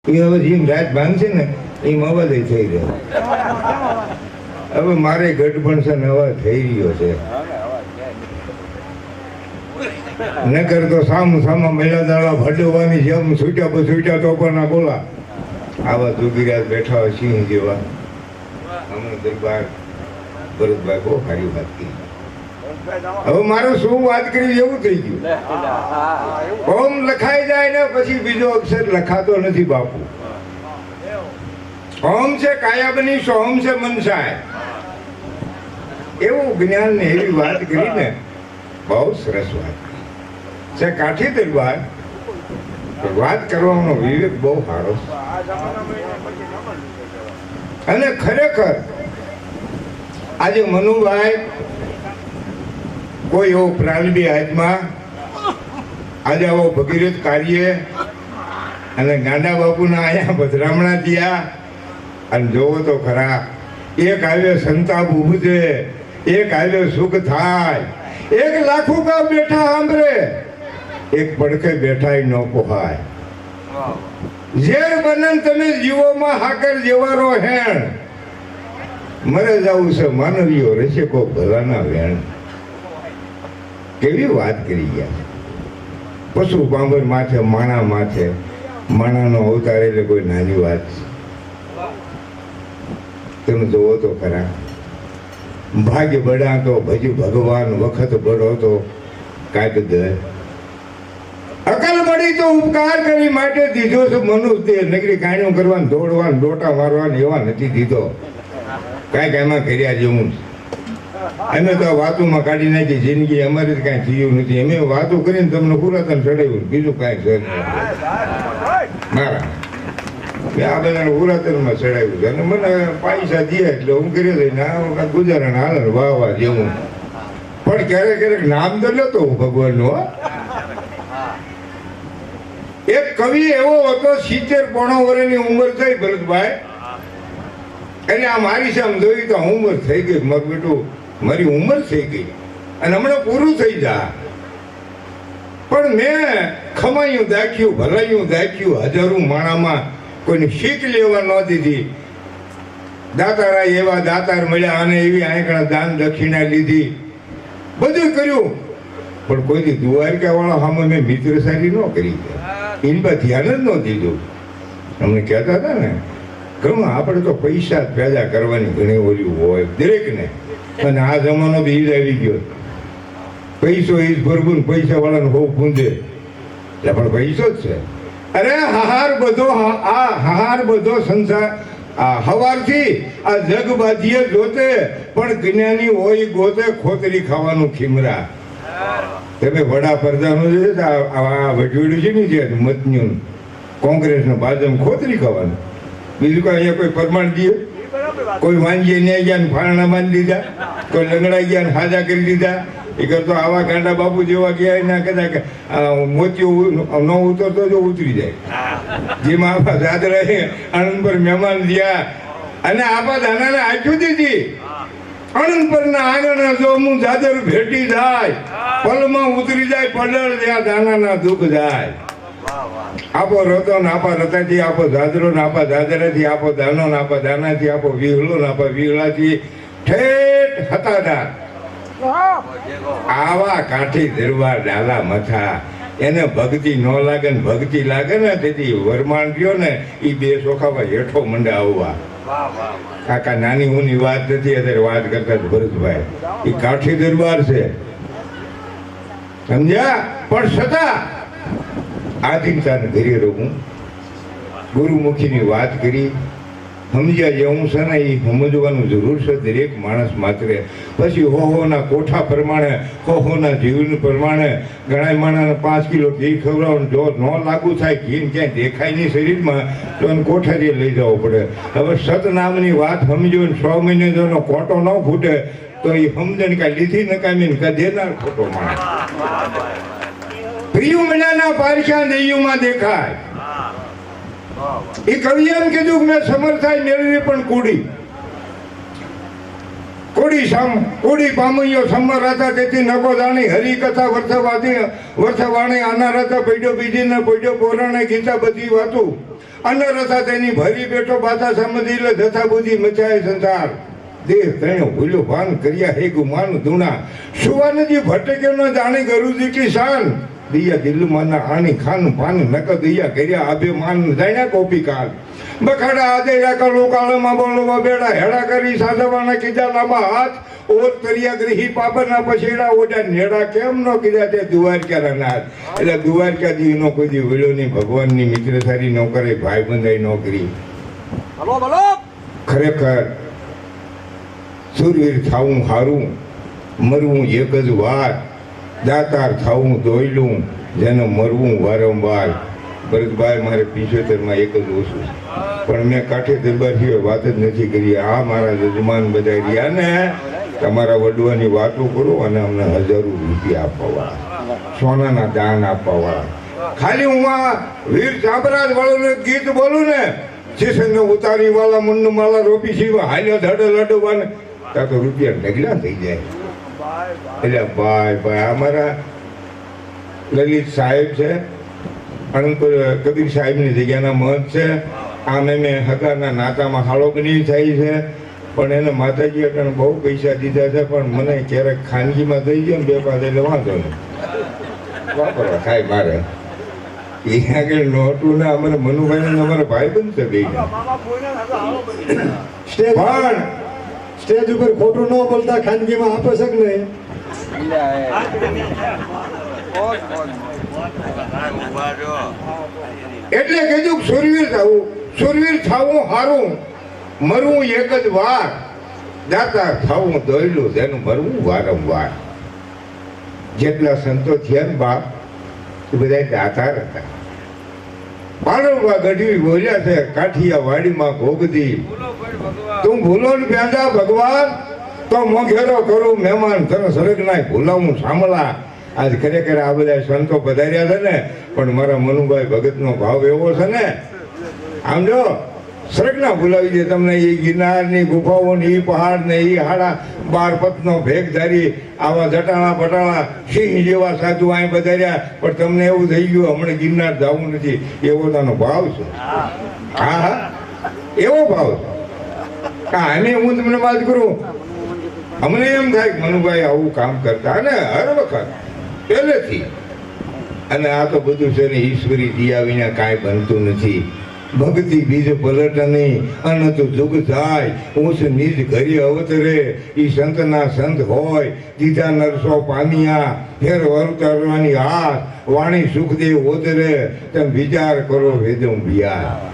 એ હવે જેમ રાત ભાંગશે ને એમ અવાજ થઈ રહ્યો. હવે મારે ગઢપણ છે ને અવાજ થઈ રહ્યો છે. નકર તો સામા મેલા દાડા ભડવાની જેમ છૂટ્યા તો પણ બોલા આવા જોગીરાજ બેઠા હોય સિંહ જેવા. હમણાં દરબાર ભરતભાઈ બહુ સારી વાત કરી. હવે મારું શું વાત કરી એવું થઈ ગયું. ઓમ લખાઈ જાય ને પછી બીજો અક્ષર લખાતો નથી બાપુ. ઓમ છે કાયાબની સોમ છે મનસાય. એવું જ્ઞાન ને એવી વાત કરી ને બહુ સરસ વાત છે. કાઠી દરબાર વાત કરવાનો વિવેક બહુ સારો અને ખરેખર આજે મનુભાઈ કોઈ એવો પ્રાણબી હાથમાં આજે આવો ભગીરથ કાર્ય અને ગાંડા બાપુના અહીંયા પધરામણા થયા. અને જોવો તો ખરા, એક આવ્યો સંતાપ ઉપજે, એક આવ્યો સુખ થાય, એક લાખો કા બેઠા આંબરે, એક પડખે બેઠા ન પોહાય. ઝેર બનન તમે જીવોમાં હાકર જેવારો હેણ, મરે જવું છે માનવીઓ રહેશે કો ભલાના વેણ. કેવી વાત કરી ગયા છે. પશુ પાંબર માથે માણા માથે, માણાનો અવતાર એટલે કોઈ નાની વાત છે. તમે જોવો તો ખરા, ભાગ્ય બડા તો ભજુ ભગવાન, વખત બડો તો કાંઈક દે. અકલ મળી તો ઉપકાર કરી માટે દીધો છે મનુષ્ય. નકરી કાણ્યું કરવાનું, દોડવાનું, ડોટા મારવાનું એવા નથી દીધો. કાંઈક એમાં કર્યા જેવું અમે તો વાતોમાં કાઢી નાખી જિંદગી. અમારે કાંઈ થયું નથી. અમે વાતો કરીને તમને પુરાતન ચડાવ્યું, બીજું કાંઈ છે મારા. આ બધાને પુરાતનમાં ચડાવ્યું છે અને મને પૈસા દે એટલે હું કરી દઈને ગુજારણ હાલે વાહ વાહ જેવું. પણ ક્યારેક ક્યારેક નામ તો લેતો હું ભગવાનનું. એક કવિ એવો હતો, 70 વર્ષની ઉંમર થઈ ભરતભાઈ, એટલે આ મારી સામે જોઈ તો ઉંમર થઈ ગઈ. મારું બેટું મારી ઉંમર થઈ ગઈ અને હમણાં પૂરું થઈ જાય. પણ મેં ખમાયું દાખ્યું, ભલાયું દાખ્યું, હજારો માણામાં કોઈને શીખ લેવા ન દીધી. દાતારા એવા દાતાર મળ્યા અને એવી આંકડા દાન દક્ષિણા લીધી, બધું કર્યું. પણ કોઈથી દ્વારકા વાળા સામે મેં મિત્રશાળી ન કરી, એની પર ધ્યાન જ ન દીધું. અમને કહેતા હતા ને ઘણું આપણે તો પૈસા પેદા કરવાની ઘણી ઓલી હોય દરેકને. અને આ જમાનો બી ઈજ આવી ગયો. પૈસો ઈજ ભરવું, પૈસા વાળાને બહુ પૂંજે એટલે પણ પૈસો જ છે. અરે હાહાર બધો સંસાર આ હવારથી આ જગ બાંધીએ જોતે, પણ જ્ઞાની હોય ગોતે ખોતરી ખાવાનું ખીમરા. તમે વડાપ્રધાનો છે આ વજોડ્યું છે ને જે મતન્યું કોંગ્રેસનો ભાજપ ખોતરી ખાવાનું. બીજું કાંઈ અહીંયા કોઈ પ્રમાણ દે? કોઈ વાંજીએ ન્યાય ગયા ને ફાળણા બાંધી દીધા, કોઈ લંગડા ગયા ને હાજા કરી દીધા. એ કરતો આવા ગાંડા બાપુ જેવા ગયા એના કદાચ મોતિયો ન ઉતરતો જો ઉતરી જાય. જેમાં આપા દાદરાએ આણંદ પર મહેમાન થયા અને આપા દાદાને આંખ્યું દીધી. આણંદ પરના આંગણા જો હું દાદર ભેટી જાય, પલમાં ઉતરી જાય પડળ, ત્યાં દાનાના દુઃખ જાય. આપો રતો ને આપા રતાથી, આપો દાદરો ને આપા દાદરાથી, આપો દાનો ને આપા દાનાથી, આપો વિહળો ને આપા વિહળાથી, ઠેઠ હતાદાર. આવા કાઠી દરબાર ડાલા મથા, એને ભક્તિ ન લાગે ને ભક્તિ લાગે ને તેથી વરમાન રહ્યો ને એ બે સોખાવા હેઠો મંડા આવવા. કાકા નાની ઊની વાત નથી, અત્યારે વાત કરતા ભરતભાઈ એ કાઠી દરબાર છે, સમજ્યા? પણ છતાં આધીનતાને ઘરે રહું. ગુરુમુખીની વાત કરી, સમજ્યા જેવું છે ને એ સમજવાનું જરૂર છે દરેક માણસ માત્ર. પછી હોના કોઠા પ્રમાણે, હોના જીવન પ્રમાણે ઘણા માણસને 5 કિલો ઘી ખવડાવવાનું, જો ન લાગુ થાય ઘી ક્યાંય દેખાય નહીં શરીરમાં તો એને કોઠારીએ લઈ જવો પડે. હવે સતનામની વાત સમજો ને 6 મહિને જો કોટો ન ફૂટે તો એ સમજણ કાંઈ લીધી નકામી કાંઈ દેનાર ખોટો માણસ. પ્રિય મજાના પારખ્યા દૈયુમાં દેખાય. એ કવિ એમ કીધું કે મેં સમર્થાય મેળવી પણ કુડી. કોડી પામૈયો સમર હતા તેથી નકો જાણી હરિકથા વર્ષવાણી આનાર હતા પૈડો બીજીને પૈડો પોરાણે ગીતા બધી વાતું અનર હતા તેની ભરી બેઠો બાધા સમજી લે જથા બુદ્ધિ મચાય સંસાર દેહ ત્રણ્યો ભૂલ્યો ભાન કર્યા હે ગુમાન ધૂણા સુવાનજી ભટક્યો ન જાણે ગરુજી કી શાન દિયા દિલમાના આણી ખાન પાન નક દિયા કર્યા અભિમાન જાણ્યા કોપી કાલ બખાડા આદેડા કા લોકાળમાં બોલવા બેડા હેડા કરી સાધવાના કીધા લાંબા હાથ ઓત કર્યા ગ્રહી પાપરના પછેડા ઓડા નેડા કેમ ન કીધા તે દ્વારકા નાથ એટલે દ્વારકાજી નો કોઈ દી વિળો નહીં ભગવાનની મિત્રધારી ન કરે ભાઈ બંધાઈ ન કરી ખરેખર સુરવીર થાવું હારું મરવું એક જ વાર દાતાર થાવું દોયલું જેને મરવું વારંવાર ભરતભાઈ મારે 75માં એક જ ઓછું પણ મેં કાઠે દરબાર સિવાય વાત જ નથી કરી આ મારા યજમાન બધા રહ્યા ને તમારા વડવાની વાતો કરો અને અમને હજારો રૂપિયા આપવાવાળા સોનાના દાન આપવાવાળા ખાલી હું આ વીર ચાંપરાજ વાળું ગીત બોલું ને શીશને ઉતારી વાળા મુન્ન માલા રોપી શિવા હાલ્યો ધડ લડવાને ત્યાં તો રૂપિયા ઢગલા થઈ જાય એટલે ભાઈ અમારા લલિત સાહેબ છે અનંતપુર કબીર સાહેબની જગ્યાના મહંત છે આમ મેં હગાના નાતામાં હાળોગની થઈ છે પણ એને માતાજી અટાણે બહુ પૈસા દીધા છે પણ મને ક્યારેક ખાનગીમાં દઈ ગયો ને બે પાસે એટલે વાંધો નહીં વાપરવા થાય મારે એ આગળ નોટું ને અમારે મનુભાઈ ને અમારા ભાઈ બનશે બે પણ સ્ટેજ ઉપર ખોટું ન બોલતા ખાનગીમાં આપે છે કે નહીં એટલે કીધું સુરવીર થવું હારું મરવું એક જ વાર દાતા થવું દોયલું તેનું મરવું વારંવાર જેટલા સંતો થયા ને બાપ એ બધા દાતાર હતા પાડોબા ગઢવી બોલ્યા છે કાઠિયા વાડીમાં ગોગદી તું ભૂલો ને પ્યાદા ભગવાન તો મોઘેરો કરું મહેમાન તને સરગ નાય ભૂલાવું સાંભળા આજ ખરેખર આ બધા સંતો પધાર્યા છે ને પણ મારા મનુભાઈ ભગતનો ભાવ એવો છે ને આમ જો સરગ ના ભૂલાવી દે તમને એ ગિરનારની ગુફાઓ ને એ પહાડ ને એ હાડા 12 પતનો ભેગધારી આવા જટાણા પટાણા સિંહ જેવા સાધુ અહીં પધાર્યા પણ તમને એવું થઈ ગયું હમણાં ગિરનાર જવું નથી એવો તાનો ભાવ છે હા હા એવો ભાવ છે આને હું તમને વાત કરું અમને એમ થાય કે મનુભાઈ આવું કામ કરતા અને હર વખત પહેલેથી અને આ તો બધું છે ને ઈશ્વરી દિયા વિના કાંઈ બનતું નથી ભક્તિ બીજ પલટની અનંત જુગ થાય ઊંચ નીચ ઘરી અવતરે ઈ સંતના સંત હોય દીધા નરસો પામિયા ફેર અવતરવાની હાથ વાણી સુખદેવ ઓતરે તેમ વિચાર કરો વેદમ બિયાર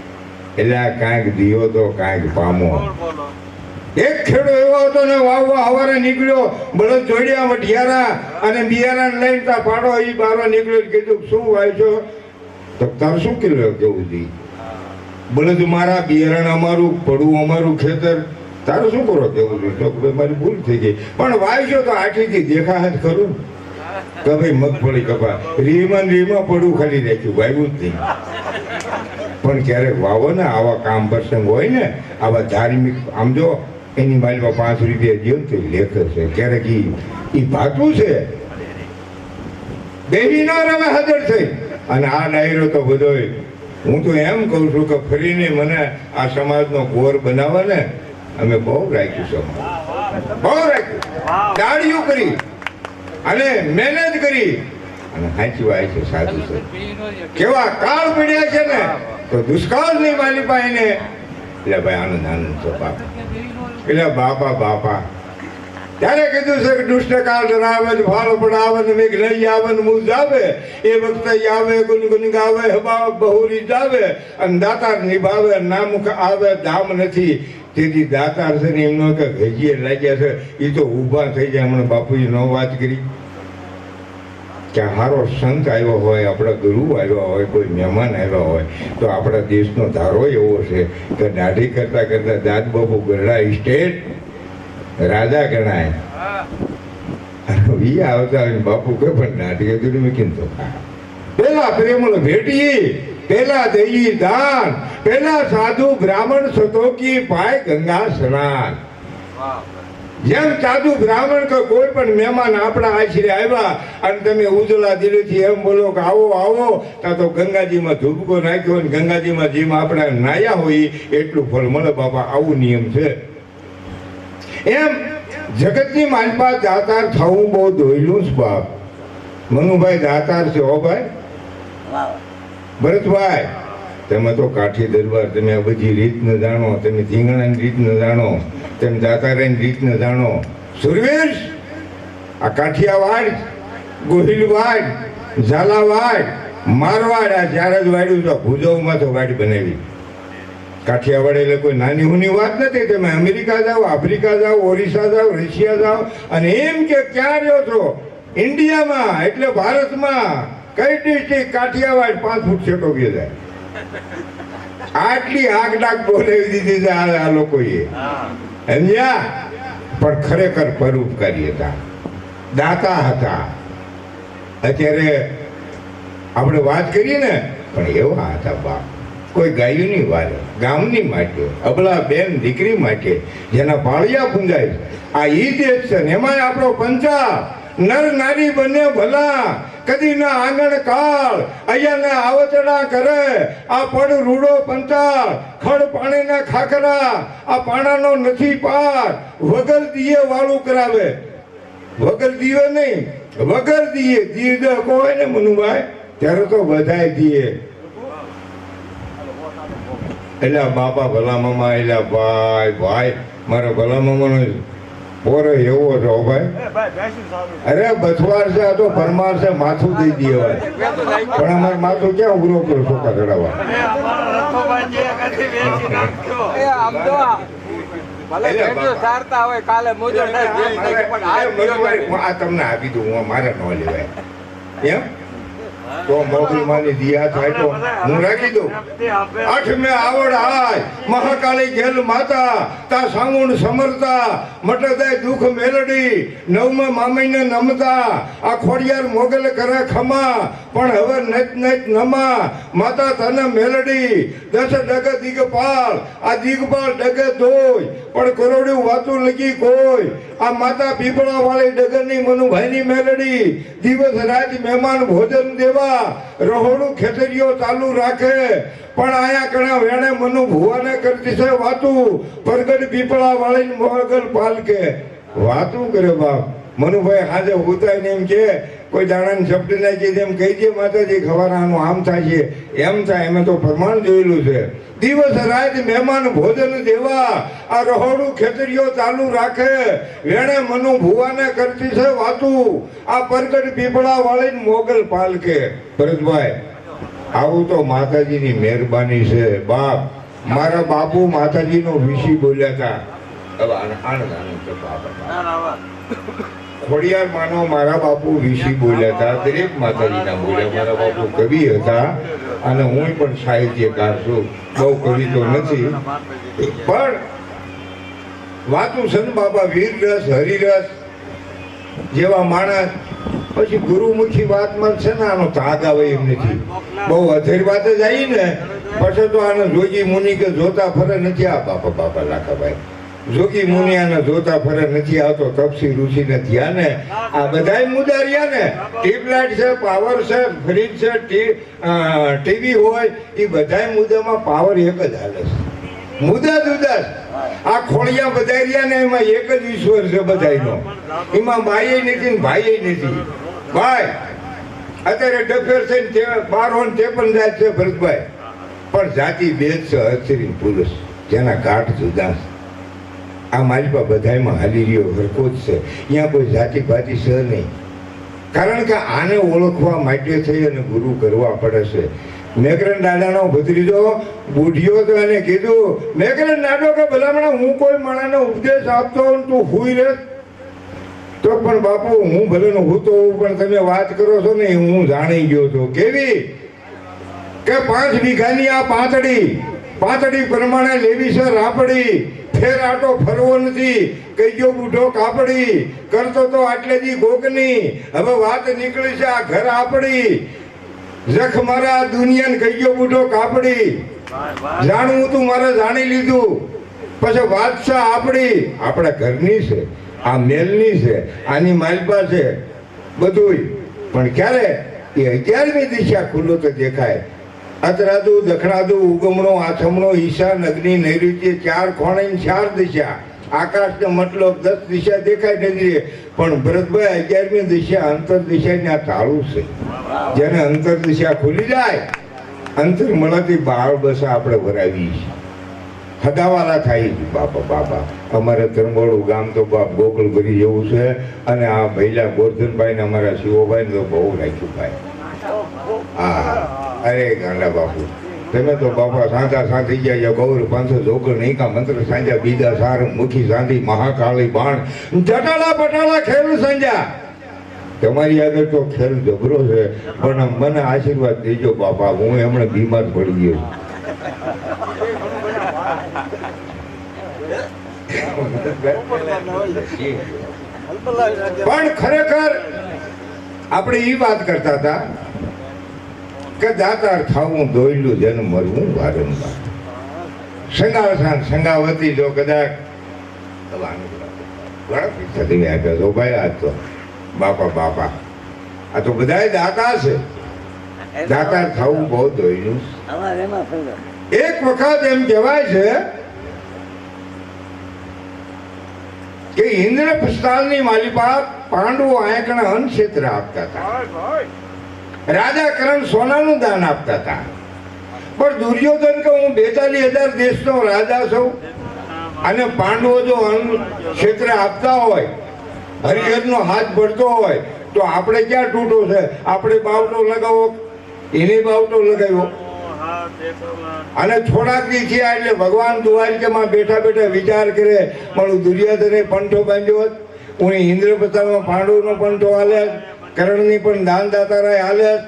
એટલે કાંઈક દિયો તો કાંઈક પામો એક ખેડો એવો હતો ને વાવવા હવારે નીકળ્યો બળદ જોડ્યા વઢિયારા અને બિયારા લઈને તા પાડો ઈ બારો નીકળ્યો કીધું શું વાયશો તો તાર શું કિલો કેવું દી બળદ મારા બિયારણ અમારું પડવું અમારું ખેતર તારું શું કરો કેવું છે તો મારી ભૂલ થઈ ગઈ પણ વાયશો તો આઠીથી દેખાય જ ખરું કે ભાઈ મગફળી કપા રીમાં પડવું ખાલી રાખ્યું વાવ્યું જ નહીં પણ ક્યારેક વાવો ને આવા કામ પ્રસંગ હોય ને આવા ધાર્મિક આમ જો એની માલમાં 5 રૂપિયા દો તો લેખ છે ક્યારેક ઈ ભાતું છે બેહી ન રમે હાજર થઈ અને આ ડાયરો તો બધો હું તો એમ કહું છું કે ફરીને મને આ સમાજનો ગોર બનાવે ને અમે બહુ રાખ્યું સમાજ બહુ રાખ્યું દાડીઓ કરી અને મહેનત કરી અને સાચી વાત છે સાચું છે કેવા કાળ પડ્યા છે ને તો દુષ્કાળ નહીં માલી પાઈને એટલે ભાઈ આનંદ છે બાપા એટલે બાપા ત્યારે કીધું છે કે દુષ્ટ કાળ ડરાવે ફાળ પડાવે ને મેઘ નહીં આવે ને મૂજ આવે એ વખતે આવે ગુનગુન ગાવે હવા બહુરી જાવે અને દાતાર નિભાવે નામુખ આવે ધામ નથી તેથી દાતાર છે ને એમનો કે ભેજીએ લાગ્યા છે એ તો ઊભા થઈ જાય હમણાં બાપુજી નો વાત કરી કે હારો સંત આવ્યો હોય આપણા ગુરુ આવ્યા હોય કોઈ મહેમાન આવ્યા હોય તો આપણા દેશનો ધારો એવો છે કે દાઢી કરતા કરતા દાદ બાપુ ગરડા સ્ટેટ રાજા ગણાય વી આવતા બાપુ કે પણ દાઢી હતું મેં કીધું પેલા પ્રેમળ ભેટી પેલા દઈ દાન પેલા સાધુ બ્રાહ્મણ સતોકી પાય ગંગા સ્નાન જેમ સાધુ બ્રાહ્મણ કે કોઈ પણ મહેમાન આપણા આશરે આવ્યા અને તમે ઉજળા દિલથી એમ બોલો કે આવો આવો તા તો ગંગાજીમાં ધૂબકો નાખ્યો અને ગંગાજીમાં જેમ આપણે નાયા હોય એટલું ફળ મળે બાપા. આવું નિયમ છે. એમ જગતની માલપા દાતાર થવું બહુ દોયલું જ બાપ. મનુભાઈ દાતાર છે હો ભાઈ. ભરતભાઈ તમે તો કાઠી દરબાર, તમે આ બધી રીત ન જાણો, તમે ધીંગણાની રીત ન જાણો, તમે દાતારાની રીત ન જાણો. સુરવીર આ કાઠિયાવાડ, ગોહિલવાડ, ઝાલાવાડ, મારવાડ આ ચાર જ વાડ્યું તો ભુજવમાં તો વાડ બનાવી. કાઠિયાવાડ એટલે કોઈ નાની હુની વાત નથી. તમે અમેરિકા જાઓ, આફ્રિકા જાઓ, ઓરિસ્સા જાઓ, રશિયા જાઓ અને એમ કે ક્યાં રહ્યો છો? ઇન્ડિયામાં એટલે ભારતમાં કઈ ડિસ્ટ્રિક્ટ કાઠિયાવાડ 5 ફૂટ છેટો ગયો જાય. આટલી આગ ડાક બોલાવી દીધી છે આ લોકોએ. સમજ્યા? પણ ખરેખર પરોપકારી હતા, દાતા હતા. અત્યારે આપણે વાત કરીએ ને પણ એવા હતા બાપ. કોઈ ગાયોની વાત, ગામની માટે, અબળા બેન દીકરી માટે જેના પાળિયા પૂંજાય આ ઈ દેશ છે ને એમાંય આપણો પંચા નર નારી બને ભલા કદી ના આંગણ કાળ અહીંયા આવતડા કરે આ પડ રૂડો પંચાળ ખડ પાણીના ખાખરા આ પાણાનો નથી પાર વગર દીએ વાળું કરાવે. વગર દીવે નહીં, વગર દીએ દીએ દહકો હોય ને મનુભાઈ ત્યારે તો બધાય દીએ. એટલે બાપા ભલા મામા, એટલે ભાઈ ભાઈ મારા ભલા મામાનો પોરો એવો છો ભાઈ. અરે બથવાર છે આ તો પરમાર છે, માથું દઈ દે ભાઈ. પણ અમારે માથું ક્યાં ઉઘરો કરો છોકરા ચડાવવા. આ તમને આપી દઉં, મારે ન લેવાય એમ તો મોગલમાની દિયા થાય તો હું રાખી દઉં. 8 મે આવડ આય મહાકાળી ઘેલ માતા તા સાંગુણ સમરતા મટદાય દુઃખ મેલડી 9 મામીને નમતા આ ખોડિયાર મોગલ કરે ખમા પણ હવે નચ નચ નમા માતા તને મેલડી 10 ડગ દિગપાલ આ દિગપાલ ડગે ધોય પણ કરોડ્યું વાતું લગી કોઈ આ માતા પીપળા વાળી ડગરની મનુભાઈની મેલડી દિવસ રાત મહેમાન ભોજન દેવા રહોડું ખેતરીઓ ચાલુ રાખે પણ આયા કણા વેણે મનુ ભુવાને કરતી છે વાતું પરગટ પીપળા વાળી મોગલ પાલકે વાતું કરે બાપ. મનુભાઈ હાજે ઉતાય ને એમ કે કોઈ દાણાને શબ્દ નાખી એમ કહી દે માતાજી ખવાનાનું આમ થાય છે એમ થાય. એમ તો પ્રમાણ જોયેલું છે. દિવસ રાત મહેમાન ભોજન દેવા આ રહોડું ખેતરીઓ ચાલુ રાખે વેણે મનુ ભુવાને કરતી છે વાતું આ પરગટ પીપળા વાળી મોગલ પાલકે. ભરતભાઈ આવું તો માતાજીની મહેરબાની છે બાપ. મારા બાપુ માતાજીનો વિષય બોલ્યા હતા. હવે આનંદ ખોડિયાર માનો મારા બાપુ વિષય બોલ્યા હતા. દરેક માતાજીના બોલ્યા. મારા બાપુ કવિ હતા અને હું પણ સાહિત્યકાર છું. બહુ કવિ તો નથી પણ વાતું સંત બાબા વીરરસ હરિરસ જેવા માણસ પછી ગુરુમુખી વાતમાં છે ને આનો તાગ આવે એમ નથી. બહુ અધેર વાત જ આવી ને પછી તો આને જોગી મુનિ કે જોતા ફરે નથી. આ બાપા બાપા લાખાભાઈ જોગી મુનિ આને જોતા ફરે નથી આવતો. તપસી ઋષિ ને ધ્યાન ને આ બધાય મુદ્દા રહ્યા ને. ટ્યુબલાઇટ છે, પાવર છે, ફ્રીજ છે, ટીવી હોય એ બધાય મુદ્દામાં પાવર એક જ હાલે છે. મુદ્દા જુદા આ ખોળિયા બધા રહ્યા ને એમાં એક જ ઈશ્વર છે બધાયનો. એમાં બાઈએ નથી ને ભાઈએ નથી. ભાઈ અત્યારે ડફેર થઈને 1253 જાત છે ભરતભાઈ પણ જાતિ ભેદ છે અસ્ત્રી પુરુષ જેના ઘાટ જુદા છે. આ મારી પાસે બધાયમાં હાલી રહ્યો હરકો જ છે. અહીંયા કોઈ જાતિ ભાતિ છે નહીં. કારણ કે આને ઓળખવા માટે થઈ અને ગુરુ કરવા પડે છે. મેઘરન દાદાનો ભત્રીજો બુઢિયો તો એને કીધું મેઘરન દાદો કે ભલામણા હું કોઈ માણસને ઉપદેશ આપતો હોઉં તું હુઈ રહે તો પણ બાપુ હું ભલે હું તો પણ તમે વાત કરો છો ને હું જાણી ગયો છું. કેવી કે 5 વીઘાની આ પાંતડી પ્રમાણે લેવી છે રાપડી ફેર આટો ફરવો નથી કઈ ગયો બુઢો કાપડી કરતો તો આટલે જી ગોગની હવે વાત નીકળી છે આ ઘર આપડી જખ મારા દુનિયાને કઈ ગયો બુઢો કાપડી જાણવું તું મારે જાણી લીધું પછી વાત છે આપણી આપણા ઘરની છે આ મેલની છે, આની માલપા છે, બધુંય. પણ ક્યારે એ 11મી દિશા ખુલ્લો તો દેખાય. અતરાદુ, દખણાદુ, ઉગમણો, આથમણો, ઈશાન, અગ્નિ, નૈઋત્ય, 4 ખૂણે 4 દિશા. આકાશને મતલબ 10 દિશા દેખાય નથી. પણ ભરતભાઈ 11મી દિશા અંતર દિશાની આ તાળું છે. જેને અંતર દિશા ખુલી જાય, અંતર મળવાથી બાળ બસા આપણે ભરાવી છે. હદાવાલા થાય છે. બાપા બાપા, અમારે ધર્મોડું ગામ તો બાપ ગોકળ ભરી જેવું છે. અને આ ભૈલા ગોરધનભાઈ ને અમારા શિવભાઈ ને તો બહુ રાખ્યું ભાઈ. હા, અરે ગાંડા બાપુ, તમે તો બાપા સાંધા સાંધી ગયા ગૌર પાંચસો જોકર નહીં કા મંત્ર સાંજા બીજા સાર મુખી સાંધી મહાકાળી બાણ જટાલા પટાલા ખેલ સાંજા. તમારી આગળ તો ખેલ જબરો છે, પણ મને આશીર્વાદ દેજો બાપા, હું હમણાં બીમાર પડી ગયો. પણ ખરેખર આપણે એ વાત કરતા હતા કે દાતાર થાવું દોયલું જન મરવું વારંવાર. સંગાવસાન સંગાવતી જો કદાચ ઘણા પૈસા તમે આપ્યા તો ભાઈ, આ તો બાપા બાપા, આ તો બધાય દાતા છે. દાતાર થવું બહુ દોયલું. એક વખત એમ કહેવાય છે કે ઇન્દ્રપ્રસ્થાનની માલિપા પાંડવો આંકણા અન્ન ક્ષેત્ર આપતા હતા. રાજા કરણ સોનાનું દાન આપતા હતા. પણ દુર્યોધન કે હું 42,000 દેશનો રાજા છું અને પાંડવો જો અન્ન ક્ષેત્ર આપતા હોય, હરિહરનો હાથ ભરતો હોય, તો આપણે ક્યાં તૂટો છે? આપણે બાવટો લગાવો, એને બાવટો લગાવ્યો. અને થોડાક દી થયા એટલે ભગવાન દ્વારકામાં બેઠા બેઠા વિચાર કરે, મારું દુર્યોધને પંથો બાંધ્યો હોત, હું ઇન્દ્રપ્રસ્થાનમાં પાંડવનો પંથો હાલ્યા, કરણની પણ દાનદાતારાય હાલ્યા.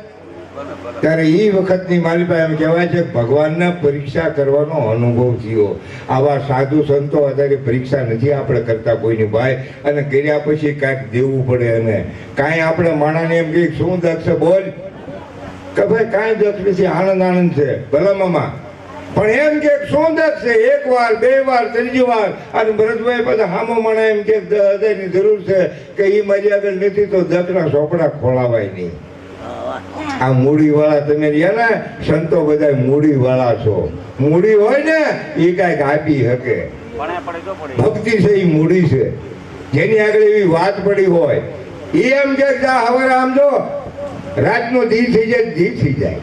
ત્યારે એ વખતની માલિપા એમ કહેવાય છે ભગવાનના પરીક્ષા કરવાનો અનુભવ થયો. આવા સાધુ સંતો અત્યારે પરીક્ષા નથી આપણે કરતા કોઈની ભાઈ, અને કર્યા પછી કાંઈક દેવું પડે. અને કાંઈ આપણે માણાને એમ કે શું દક્ષ બોલ કે ભાઈ કાંઈ દક્ષ નથી, આનંદ આનંદ છે ભલા મામા. પણ એમ કે શું દક્ષ છે? 1 વાર 2 વાર 3જી વાર. અને ભરતભાઈ બધા હામો માણા એમ કે 10,000ની જરૂર છે કે એ મારી આગળ નથી તો દક્ષના ચોપડા ખોલાવાય નહીં. આ મૂડી વાળા તમે રહ્યા ને સંતો બધા મૂડી વાળા છો. મૂડી હોય ને એ કાંઈક આપી શકે. ભક્તિ છે એ મૂડી છે. જેની આગળ એવી વાત પડી હોય એ એમ કે હવે આમ જો રાતનો દી થઈ જાય, દી થઈ જાય.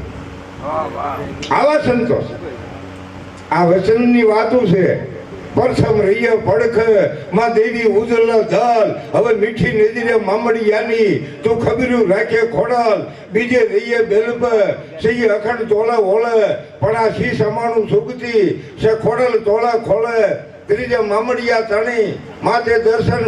આવા સંતો આ વચનની વાતો છે. પરસમ રહીએ પડખ માં દેવી ઉજળ ધલ, હવે મીઠી નદીરે મામડિયાની તું ખબર્યું રાખે ખોડલ, બીજે રહીએ બેલબ સહી અખંડ તોલા ઓળે, પણ આ સી સમાણું સુગતી છે ખોડલ તોલા ખોળે. ત્રીજે મામડિયા તણી માથે દર્શન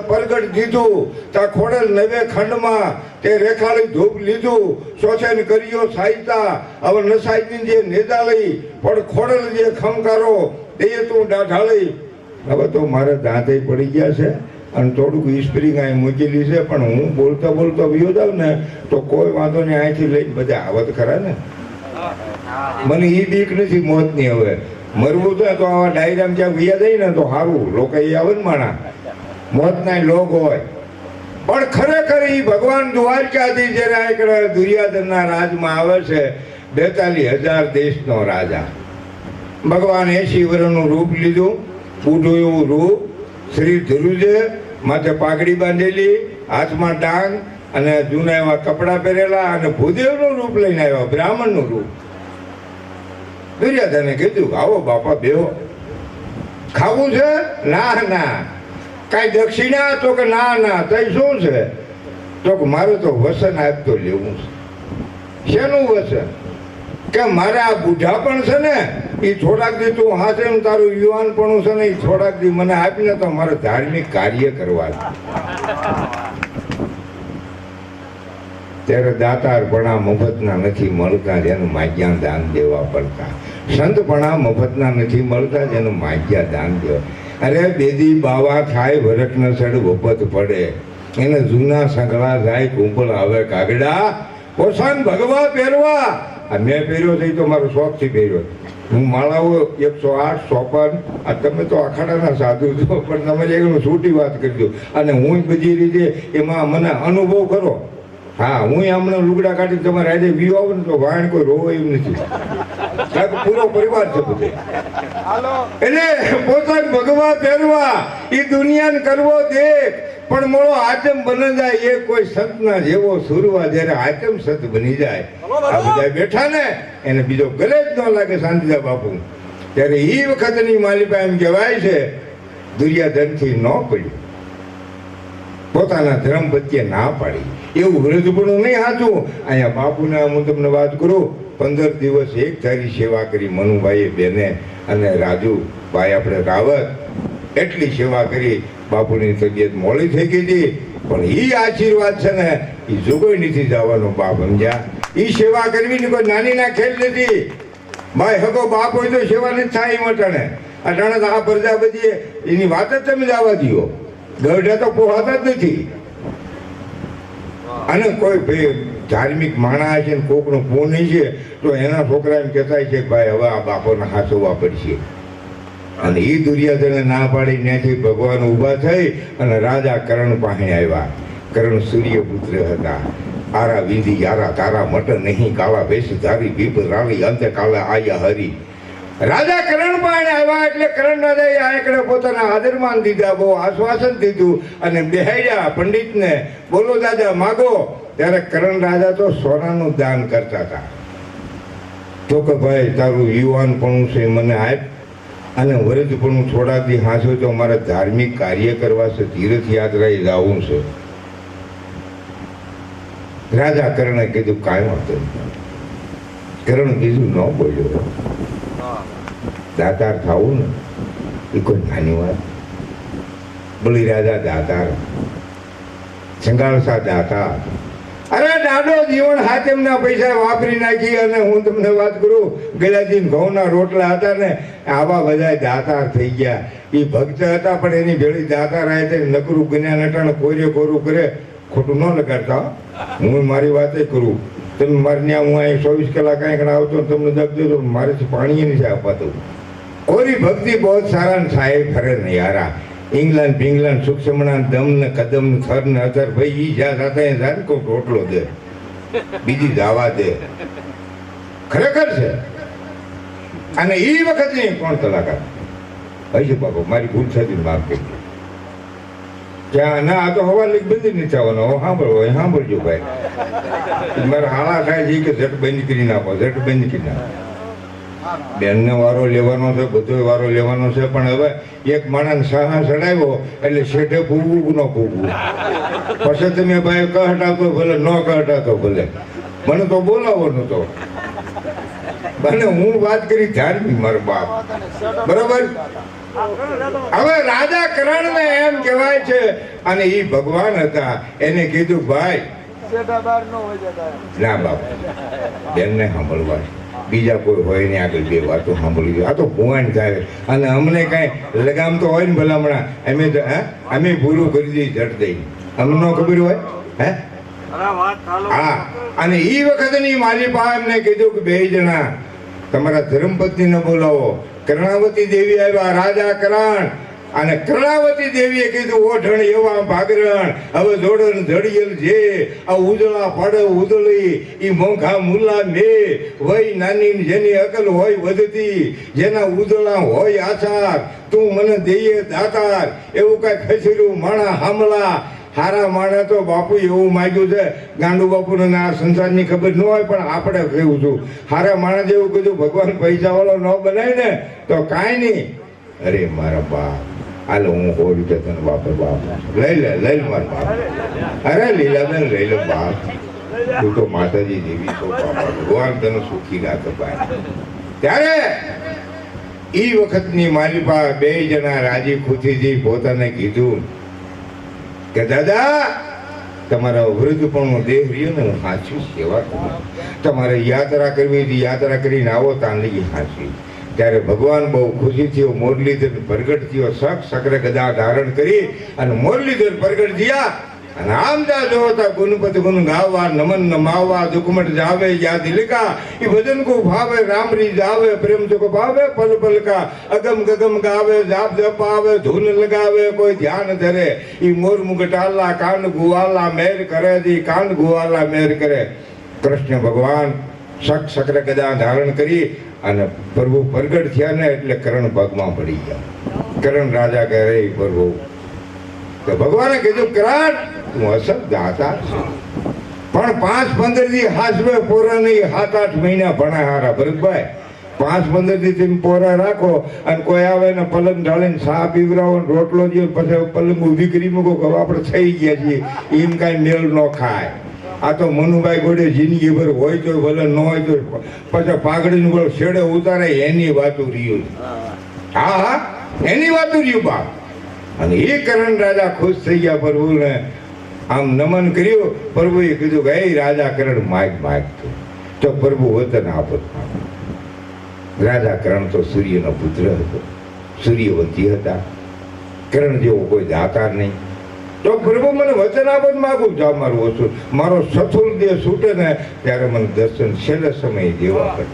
પરગટ દીધું, તા ખોડલ નવે ખંડમાં તે રેખાળી ધૂપ લીધું, શોષણ કર્યો સાહિતા, હવે નસાઈની જે નેદાળી પણ ખોડલ જે ખમકારો તે તું ડાઢાળી. હવે તો મારે દાંતે પડી ગયા છે અને થોડુંક સ્પ્રિંગ અહીં મૂકેલી છે, પણ હું બોલતા બોલતા વિયો જાઉં ને તો કોઈ વાંધો નહીં, અહીંથી લઈને બધા આવત ખરા ને. મને એ બીક નથી મોતની. હવે મરવું છે તો આવા ડાયરામાં જ્યાં વિયા જાય ને તો સારું, લોકો એ આવે ને માણા મોતના લોક હોય. પણ ખરેખર એ ભગવાન દ્વારકાથી જ્યારે આગળ દુર્યોધનના રાજમાં આવે છે, 42,000 દેશનો રાજા. ભગવાન 80 વર્ષનું રૂપ લીધું, બુઢું એવું રૂપ, શ્રી ધ્રુજે માથે પાઘડી બાંધેલી, હાથમાં ડાંગ અને જૂના એવા કપડાં પહેરેલા, અને ભૂદેવનું રૂપ લઈને આવ્યા, બ્રાહ્મણનું રૂપ. દુર્યોધને કીધું આવો બાપા બેહો. ખાવું છે? ના ના. કાંઈ દક્ષિણા? તો કે ના ના. તઈ શું છે? તો કે મારે તો વસન આપતો લેવું છે. શેનું વસન? કે મારે આ બુઢા પણ છે ને એ થોડાક દી તું હાથે તારું યુવાન પણ છે ને એ થોડાક દી મને આપીને તો મારે ધાર્મિક કાર્ય કરવા. ત્યારે દાતારપણા મફતના નથી મળતા, જેનું માગ્યા દાન દેવા પડતા. સંતપણા મફતના નથી મળતા, જેનું માગ્યા દાન દેવા. અરે બેદી બાવા થાય વરખ ન સડ વપત પડે, એને જૂના સંગળા જાય કુંપળ આવે કાગડા, પોસાન ભગવા પહેરવા આ મેં પહેર્યો છે એ તો મારો શોખથી પહેર્યો. હું માળાઓ 108 54 આ તમે તો અખાડાના સાધુ છો પણ તમે એકનું છૂટી વાત કરી દો. અને હું બધી રીતે એમાં મને અનુભવ કરો. હા, હું હમણાં લુગડા કાઢી તમારે આજે વ્યૂ આવો ને તો વાણ કોઈ રોવો એમ નથી. કારણ કે પૂરો પરિવાર છે બધે. એટલે પોતાને ભગવા પહેરવા એ દુનિયાને કરવો દેખ પણ મોળો આચમ બની જાય એ કોઈ સંતના જેવો સુરવા જ્યારે આચમ સંત બની જાય. આ બધા બેઠા ને એને બીજો ગલે જ ન લાગે શાંતિદા બાપુ. ત્યારે એ વખતની માલિકા એમ કહેવાય છે દુર્યાધનથી ન પડ્યું, પોતાના ધર્મ પ્રત્યે ના પાડી. એવું વૃદ્ધપણું નહીં સાચું. અહીંયા બાપુને હું તમને વાત કરું, 15 દિવસ એક ધારી સેવા કરી મનુભાઈએ બેને અને રાજુભાઈ આપણે રાવત એટલી સેવા કરી. બાપુની તબિયત મોડી થઈ ગઈ હતી પણ એ આશીર્વાદ છે ને એ જોગોઈ નથી જવાનો બાપ, સમજ્યા? એ સેવા કરવી ને કોઈ નાની ના ખેલ નથી ભાઈ. હકો બાપ હોય તો સેવા નથી થાય. મટાણે અટાણે તો આ પ્રજાપતિએ એની વાત જ તમે જવા દો, ગઢે તો પોહાતા જ નથી. અને કોઈ ભાઈ ધાર્મિક માણસ છે ને કોકનું પૂર્ણ છે તો એના છોકરા એમ કહેતા છે કે ભાઈ હવે આ બાપોને હાચવવા પડશે. અને એ દુર્યોધને ના પાડી ત્યાંથી ભગવાન ઊભા થઈ અને રાજા કર્ણ પાસે આવ્યા. કર્ણ સૂર્યપુત્ર હતા. આરા વિધિ યારા તારા મટ નહીં, કાળા વેશ ધારી બીપ રાણી અંતે કાળા આયા હરી. રાજા કર્ણ પાસે આવ્યા એટલે કર્ણ રાજાએ આંકડે પોતાના આદરમાન દીધા, બહુ આશ્વાસન દીધું અને બેહાડ્યા પંડિતને. બોલો દાદા માગો. ત્યારે કર્ણ રાજા તો સોનાનું દાન કરતા હતા. તો કે ભાઈ તારું યુવાનપણું છે મને આપ અને વૃદ્ધપણું થોડાથી હાંસો તો મારે ધાર્મિક કાર્ય કરવા છે, તીર્થયાત્રાએ જવું છે. રાજા કર્ણે કીધું કાંઈ વાંધો નહીં. કર્ણ બીજું ન બોલ્યો. દાતાર થવું ને એ કોઈ નાની વાત. બળી રાજા દાતાર, સંગાળસા દાતાર. અરે દાડો જીવન હાથેમના પૈસા વાપરી નાખી. અને હું તમને વાત કરું, ગલાજી ઘઉંના રોટલા હતા ને આવા બધા દાતાર થઈ ગયા. એ ભક્ત હતા પણ એની ભેળી દાતાર આવે છે. નકરું જ્ઞાન અટાણે કોરે કોરું કરે, ખોટું ન લગાડતા. હું મારી વાતે કરું. તમે મારે ત્યાં હું અહીં 24 કલાક કાંઈક આવતો તમને દબ દેતો, મારેથી પાણી નથી અપાતું. કોરી ભક્તિ બહુ સારા ને સાહેબ ફરે ને યારા. ઇંગ્લેન્ડ ભીંગ્લેન્ડ સુક્ષમણા દમ ને કદમ ને થર ને અધર ભાઈ ઈ જ્યાં સાથે જાય કોઈ રોટલો દે, બીજી દાવા દે. ખરેખર છે. અને એ વખત નહીં કોણ કલાકાર હશે બાપુ, મારી ભૂલ થતી માફ કરી. ત્યાં ના આ તો હવા લીક બંધ નથી થવાનો. હવે સાંભળો, સાંભળજો ભાઈ. મારે હાળા થાય છે કે ઝટ બંધ કરી નાખો, ઝટ બંધ કરી નાખો. બેનને વારો લેવાનો છે, બધો વારો લેવાનો છે. પણ હવે એક માણસ સાહા ચડાવ્યો એટલે શેઠે ભૂગવું ન ભૂગવું. પછી તમે ભાઈ કહટાવતો ભલે, ન કહટાતો ભલે, મને તો બોલાવો નતો. અને હું વાત કરી ધાર્મિક મારો બાપ, બરાબર. હવે રાજા કર્ણને એમ કહેવાય છે અને એ ભગવાન હતા. એને કીધું ભાઈ ના બાપ, બેનને સાંભળવા, બીજા કોઈ હોય ને આગળ બે વાતો સાંભળી. આ તો ભુવાન થાય અને અમને કાંઈ લગામ તો હોય ને ભલામણા. અમે પૂરું કરી દઈએ ઝટ દઈ, અમને ન ખબર હોય. હે હા. અને એ વખતની માલિપા એમને કીધું કે 2 જણા તમારા ધર્મપત્નીને બોલાવો. કર્ણાવતી દેવી આવ્યા. રાજા કર્ણ અને કર્ણાવતી દેવીએ કીધું ઓઢણ એવા ભાગરણ હવે જોડણ જડિયલ છે. આ ઉજળા પડે ઉજળી ઈ મોંઘા મુલ્લા મે વય નાની જેની અકલ હોય વધતી, જેના ઉજળા હોય આચાર, તું મને દઈએ દાતાર. એવું કઈ ખસેર્યું માણા હામલા. હારા માણે તો બાપુ એવું માગ્યું છે. ગાંડુ બાપુને આ સંસારની ખબર ન હોય પણ આપણે કહેવું છું, હારા માણસ એવું કીધું ભગવાન પૈસા વાળો ન બનાય ને તો કાંઈ નહીં. અરે મારા બાપ, હાલો હું 100 રૂપિયા તને વાપર બાપ, લઈ લે મારા બાપ. અરે લીલાબેન લઈ લે બાપ, તું તો માતાજી દેવી છો બાપા, ભગવાન તને સુખી રાખે ભાઈ. ત્યારે એ વખતની માલિપા 2 જણા રાજી ખુશીથી પોતાને કીધું કે દાદા તમારા વૃદ્ધપણનો દેહ રહ્યો ને હું સાચું સેવા કરું. તમારે યાત્રા કરવી હતી, યાત્રા કરીને આવો તાંડલી સાચી. ત્યારે ભગવાન બહુ ખુશી થયો, મુરલીધર પ્રગટ થયો. સક સક્ર ગદા ધારણ કરી અને મુરલીધર પ્રગટ થયા અને આમ જા જોતા ગુણપતિ ગુણ ગાવા નમન નમાવા દુખમટ જાવે યાદ દિલકા એ ભજન કો ભાવે રામરી જાવે પ્રેમ સુખ ભાવે પલ પલ કા અગમ ગગમ ગાવે જાપ જપ આવે ધૂન લગાવે કોઈ ધ્યાન ધરે ઈ મોર મુગટાલા કાન ગુવાલા મેર કરે દી કાન ગુવાલા મેર કરે. કૃષ્ણ ભગવાન સક્ર ગદા ધારણ કરી અને પ્રભુ પ્રગટ થયા ને એટલે કરણ ભાગમાં પડી ગયા. કરણ રાજા કહે રે પ્રભુ, તો ભગવાને કીધું કરણ તું અસલ દાતા છે, પણ 5-15 દી હાસવે પોરા નહીં 7-8 મહિના ભણા હારા. ભરતભાઈ 5-15 દી તમે પોરા રાખો અને કોઈ આવે ને પલંગ ઢાળીને સા પીવરાવો રોટલો દો પછી પલંગ ઊભી કરી મૂકો કે આપણે થઈ ગયા છીએ, એમ કાંઈ મેળ ન ખાય. આ તો મનુભાઈ ગોડે જિંદગી ભર હોય તો ભલે ન હોય તો પછી પાઘડીનું બળ છેડે ઉતારે એની વાતું રહ્યું. હા હા એની વાતું રહ્યું બાપ. અને એ કરણ રાજા ખુશ થઈ ગયા પ્રભુને આમ નમન કર્યું. પ્રભુએ કીધું કે એ રાજા કરણ માગતું તો પ્રભુ વતન આપત. રાજા કરણ તો સૂર્યનો પુત્ર હતો, સૂર્યવંતી હતા. કરણ જેવો કોઈ દાતાર નહીં. તો પ્રભુ મને વચન આપત માગું જા મારું ઓછું મારો સથુર દેહ છૂટે ને ત્યારે મને દર્શન છેલ્લે સમયે દેવા પડે.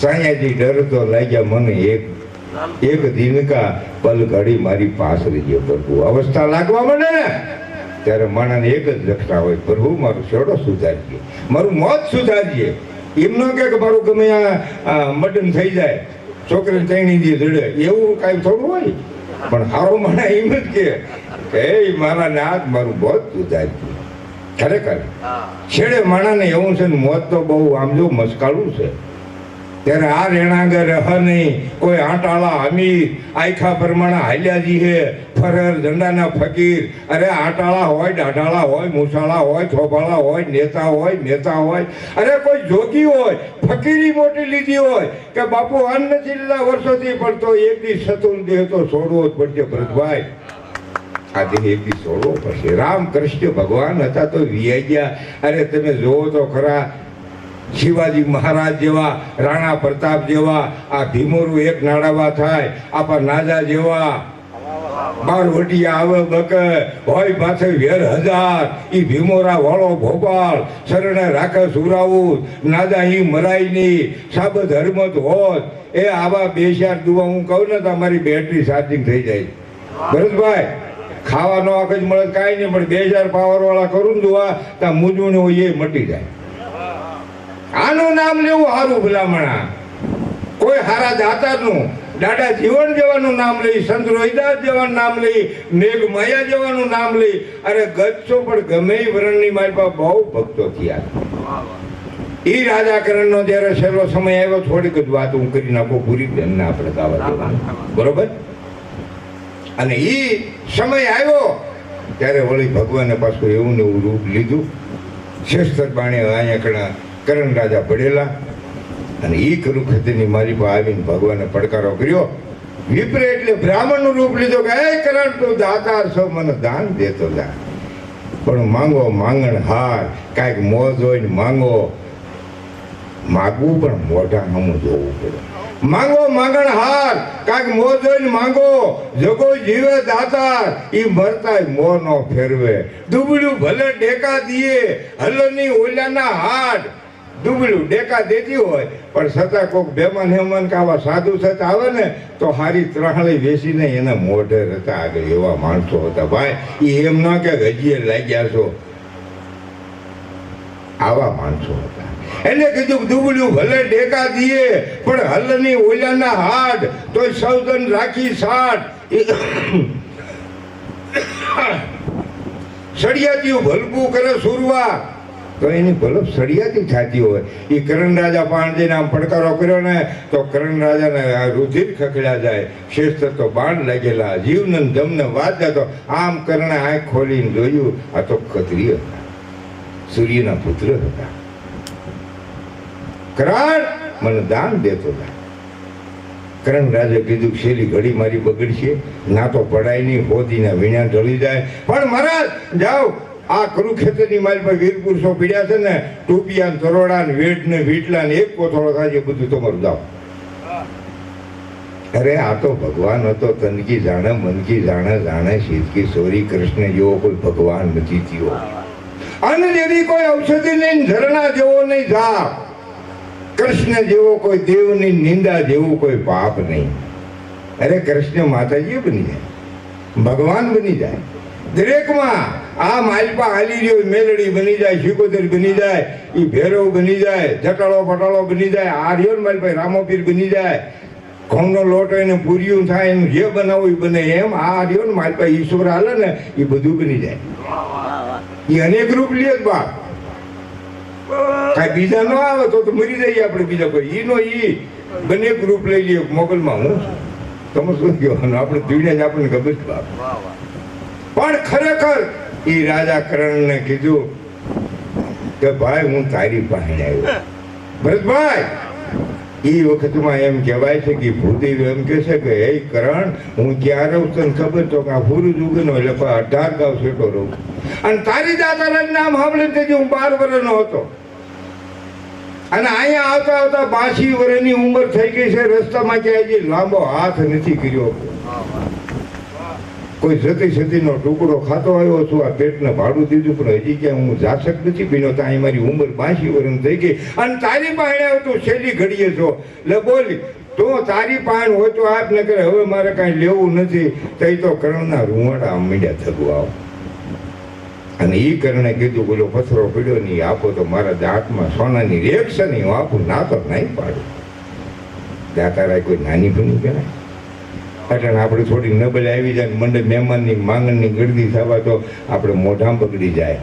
સાયાજી ડરતો લાગ્યા મને એક દિનકા પલ ઘડી મારી પાસ રહીએ પ્રભુ. અવસ્થા લાગવા માંડે ને ત્યારે માણાને એક જ લક્ષણા હોય, પ્રભુ મારું છેડો સુધારીએ, મારું મોત સુધારીએ. એમ ન કે મારું ગમે આ મટન થઈ જાય છોકરીને તૈણી દી જડે એવું કાંઈ થોડું હોય. પણ હારો મને એમ જ કે મારા નાથ મારું મોત સુધારીએ. ખરેખર છેડે માણાને એવું છે ને મોત તો બહુ આમ જો મસ્કાળું છે. ત્યારે આ રેણાગર રહ નહીં કોઈ આટાળા અમીર આયખા પ્રમાણે હાલ્યાજી હે ફરર ઝંડાના ફકીર. અરે આટાળા હોય ડાઢાળા હોય મૂછાળા હોય થોભાળા હોય નેતા હોય મહેતા હોય અરે કોઈ જોગી હોય ફકીરી મોટી લીધી હોય કે બાપુ અન્ન નથી લીધા વર્ષોથી પણ તો એક દી સતુલ દેહ તો છોડવો જ પડશે. ભરતભાઈ આ દેહ એક દી છોડવો પડશે. રામ કૃષ્ણ ભગવાન હતા તો વિયા ગયા. અરે તમે જોવો તો ખરા શિવાજી મહારાજ જેવા રાણા પ્રતાપ જેવા આ ભીમોરું એક નાડાવા થાય આપા નાજા જેવા બારવટિયા આવે બક હોય પાછળ 1000 ઈ ભીમોરા વાળો ભોપાલ શરણે રાખે સુરાવું નાજા ઈ મરાય નહીં સાબત હરમત હોત. એ આવા બે ચાર દુવા હું કહું ને તો અમારી બેટરી ચાર્જિંગ થઈ જાય. ભરતભાઈ ખાવાનો આખ જ મળે કાંઈ નહીં પણ 2000 પાવર વાળા કરું ને દુવા ત્યાં મૂંઝવણ હોય એ મટી જાય. આનું નામ લેવું સારું ભલામણા. કોઈ હારા દાતારનું દાદા જીવન જેવાનું નામ લઈ, સંત રોહિદાસ જેવાનું નામ લઈ, મેઘ માયા જેવાનું નામ લઈ. અરે ગચ્છો પણ ગમે એ વર્ણની મારી પાસે બહુ ભક્તો થયા. એ રાજા કરણનો જયારે છેલ્લો સમય આવ્યો થોડીક જ વાત હું કરી નાખું પૂરી બેનને આપણે ગાવા દેવાનું બરોબર. અને એ સમય આવ્યો ત્યારે વળી ભગવાને પાછું એવું ને એવું રૂપ લીધું. શ્રેષ્ઠ બાણે અહીંયા કરણ રાજા પડેલા અને એ કરુક્ષેત્રની મારી પાસે આવીને ભગવાને પડકારો કર્યો. વિપ્ર એટલે બ્રાહ્મણનું રૂપ લીધું કે એ કરણ તું દાતાર છો મને દાન દેતો જા, પણ માંગો માંગણ હાર કાંઈક મોજ હોય ને માંગો. માગવું પણ મોઢા હમું જોવું પડે. માંગો માંગણ હાર કાંઈક મોજ હોય ને માંગો. જગો જીવે દાતાર ઈ મરતા મો નો ફેરવે. દુબળું ભલે ડેકા દીએ હલની ઓલાના હાડ. દુબળું ડેકા દેતી હોય પણ છતાં કોઈક બેમાન હેમાન કે આવા સાધુ થતા આવે ને તો હારી ત્રહાળી વેચીને એના મોઢે હતા આગળ એવા માણસો હતા. ભાઈ એ એમ ના કે હજીએ લાગ્યા છો, આવા માણસો હતા. એટલે કીધું દુબળું ભલે ડેકા દીએ પણ હલની ઓલાના હાડ તોય સૌદન રાખી સાઠ. સળિયાતીયું ભલકું કરે સુરવા તો એની ભલપ સળિયાતી થતી હોય. એ કરણ રાજા પાંડેને આમ પડકારો કર્યો ને તો કરણ રાજાને રુધિર ખખડ્યા જાય. શેષ તો બાણ લાગેલા જીવને જમને વાત જતો. આમ કરણે આંખ ખોલીને જોયું આ તો ક્ષત્રિય હતા, સૂર્યના પુત્ર હતા. કરણ મને દાન દેતો હતા. કરણ રાજે કીધું છેલ્લી ઘડી મારી બગડશે ના તો પડાય નહીં, હોદીના વીણા ઢળી જાય. પણ મહારાજ જાઓ આ કરુક્ષેત્રની મારી પાસે વીર પુરુષો પીડ્યા છે ને ટોપિયા તરોડા ને વેટ ને વીટલા ને એક કોથળો થાય છે બધું તમારું જાઓ. અરે આ તો ભગવાન હતો, તનકી જાણે મનકી જાણે, જાણે શીતકી સોરી. કૃષ્ણ જેવો કોઈ ભગવાન નથી થયો. અન્ન જેવી કોઈ ઔષધિ નહીં, ઝરણા જેવો નહીં જાપ. કૃષ્ણ જેવો કોઈ દેવ નહીં, નિંદા જેવું કોઈ પાપ નહીં. અરે કૃષ્ણ માતાજી બની જાય, ભગવાન બની જાય. દરેકમાં આ માલપા હાલી રહ્યો મેલડી બની જાય, શિકોતર બની જાય, એ ભેરવ બની જાય, જટાળો પટાળો બની જાય, આ રહ્યો ને માલપા રામોપીર બની જાય. ઘઉંનો લોટ હોય ને પૂર્યું થાય, એનું જે બનાવવું એ બને. એમ આ રહ્યો ને માલપા ઈશ્વર હાલે ને એ બધું બની જાય. એ અનેક રૂપ લે જ બાપ. કાંઈ બીજા ન આવે તો મરી જઈએ આપણે. બીજા કોઈ ઈનો ઈ બનેક રૂપ લઈ લઈએ મોગલમાં. હું તમે શું કહેવાનું, આપણે પીડે જ આપણને ખબર છે બાપ. પણ ખરેખર એ રાજા કરણને કીધું કે ભાઈ હું તારી પાસે આવ્યો. ભરતભાઈ એ વખતમાં એમ કહેવાય છે કે ભૂદેવ એમ કહે છે કે હે કરણ, હું ક્યાં રહું તને ખબર? તો કે આ પૂરું જુગનો એટલે 18 ગાંવ સેટો રહું. અને તારી દાતારાનું નામ સાંભળીને તે હું 12 વર્ષનો હતો. અને અહીંયા આવતા આવતા 82 વર્ષની ઉંમર થઈ ગઈ છે. રસ્તામાં ક્યાંય હજી લાંબો હાથ નથી કર્યો. કોઈ સતી સતીનો ટુકડો ખાતો આવ્યો છું. આ પેટને ભાડું દીધું, પણ હજી ક્યાં હું જાસક નથી પીનો. તો અહીં મારી ઉંમર 82 વર્ષની થઈ ગઈ. અને તારી પાસે આવતું છેલ્લી ઘડીએ છો. એટલે બોલી તો તારી પાસે હોય તો આપ ને કરે, હવે મારે કાંઈ લેવું નથી. તો તો કરણના રૂવાડા મીડ્યા થતું આવો. અને એ કરણે કીધું બોલો પથરો પીડ્યો નહીં આપો તો મારા દાંતમાં સોનાની રેખ છે નહીં, હું આપું. ના તો નહીં પાડું. દાતારા કોઈ નાની બની કહેવાય. એટલે આપણે થોડી નબળી આવી જાય, મંડળ મહેમાનની માંગણની ગળદી થવા તો આપણે મોઢામાં બગડી જાય.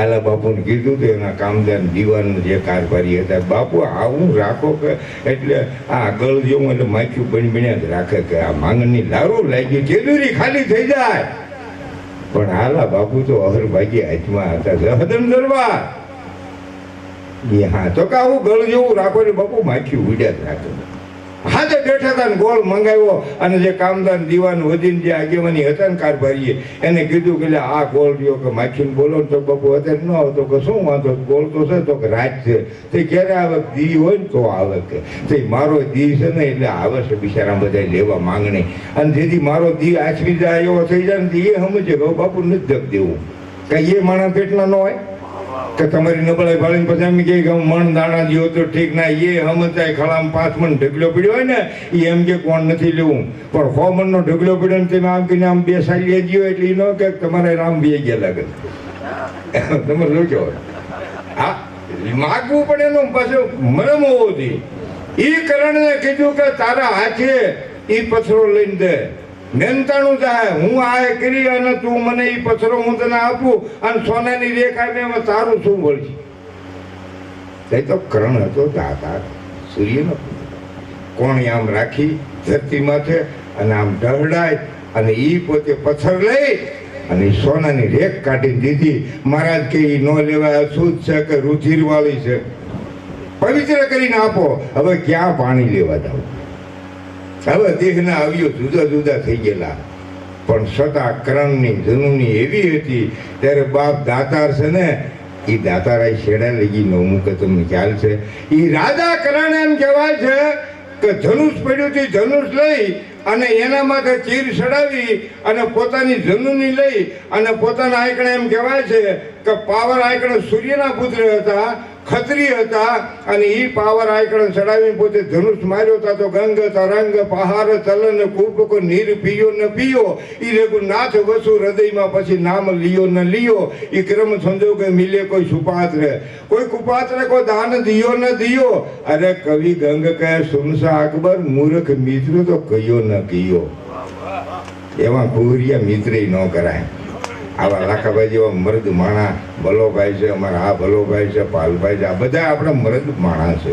આલા બાપુને કીધું તો એના કામદાર દીવાન જે કારભારી હતા, બાપુ આવું રાખો કે એટલે આ ગળ જેવું એટલે માખ્યું બની બન્યા જ રાખે કે આ માંગણની લારું લાગી જેદુરી ખાલી થઈ જાય. પણ આલા બાપુ તો અહરભાગી હાથમાં હતા. હદન દરબાર હા તો કે આવું ગળ જેવું રાખો ને બાપુ માખ્યું ઉડ્યા જ રાખે. હાથે બેઠા હતા ને ગોળ મંગાવ્યો. અને જે કામદાર દીવાન વધીને જે આગેવાની હતા ને કારભારીએ એને કીધું કે આ ગોળ રહ્યો કે માખીને બોલો તો બાપુ અત્યારે ન આવતો કે શું વાંધો, ગોળ તો છે તો કે રાત છે. તે ક્યારે આવે? દી હોય ને તો આવે કે તે મારો દી છે ને એટલે આવે છે બિચારા બધા લેવા માંગણી. અને જેથી મારો દી આછવી જાય એવો થઈ જાય ને એ સમજે કે બાપુ નથી ધક દેવું. કઈ એ માણસ પેટના ન હોય કે તમારી નબળાઈ ભાળીને પછી એમ કહે કે હું મણ દાણા દો તો ઠીક ના. એ સમજાય ખળામાં 5 મણ ઢગલો પડ્યો હોય ને એ એમ કે કોણ નથી લેવું. પણ 100 મણનો ઢગલો પડ્યો ને તમે આમ કહીને આમ 2 સાલી ગયો એટલે એ ન કે તમારે રામ બે ગયા લાગે. તમે જોજો હા માગવું પડે એનું પાછું મરમ હોવો જોઈએ. એ કરણને કીધું કે તારા હાથે એ પથરો લઈને દે. મહેનતાણું થાય હું આ કરી અને તું મને એ પથરો હું તને આપું અને સોનાની રેખા એમાં તારું શું વળશે? તે તો કરણ હતો દાતા સૂર્યનો. કોણ આમ રાખી ધરતી માથે અને આમ ઢહડાય અને એ પોતે પથ્થર લઈ અને સોનાની રેખ કાઢી દીધી. મહારાજ કે એ ન લેવાય, અશુદ્ધ છે કે રુધિર વાળી છે, પવિત્ર કરીને આપો. હવે ક્યાં પાણી લેવા જાવ? હવે દેહના અવયવ જુદા જુદા થઈ ગયેલા. પણ છતાં કરણની જનુની એવી હતી. ત્યારે બાપ દાતાર છે ને એ દાતારા છેડા લઈ ન મૂકે. તમને ખ્યાલ છે? એ રાજા કરણ એમ કહેવાય છે કે ધનુષ પડ્યું હતું, ધનુષ લઈ અને એના માથે ચીર ચડાવી અને પોતાની જનુની લઈ અને પોતાના આંકડા એમ કહેવાય છે કે પાવર આંકડા સૂર્યના પુત્ર હતા, ખત્રી હતા. અને એ પાવર આંકડા ચડાવીને પોતે ધનુષ માર્યો હતા. તો ગંગ તરંગ પહાર ચલન કૂપ નીર પીયો ન પીયો એ રઘુનાથ વસુ હૃદયમાં પછી નામ લિયો ન લિયો. એ ક્રમ સંજોગે મિલે કોઈ સુપાત્ર, કોઈ કુપાત્ર કોઈ દાન દિયો ન દિયો. અરે કવિ ગંગ કહે સુનસા અકબર મૂર્ખ મિત્ર તો કયો ન કયો. એવા કુરિયા મિત્રે ન કરાય. આવા લાખાભાઈ જેવા મર્દ માણા ભલોભાઈ છે, અમારા આ ભલોભાઈ છે, પાલભાઈ છે, આ બધા આપણા મર્દ માણા છે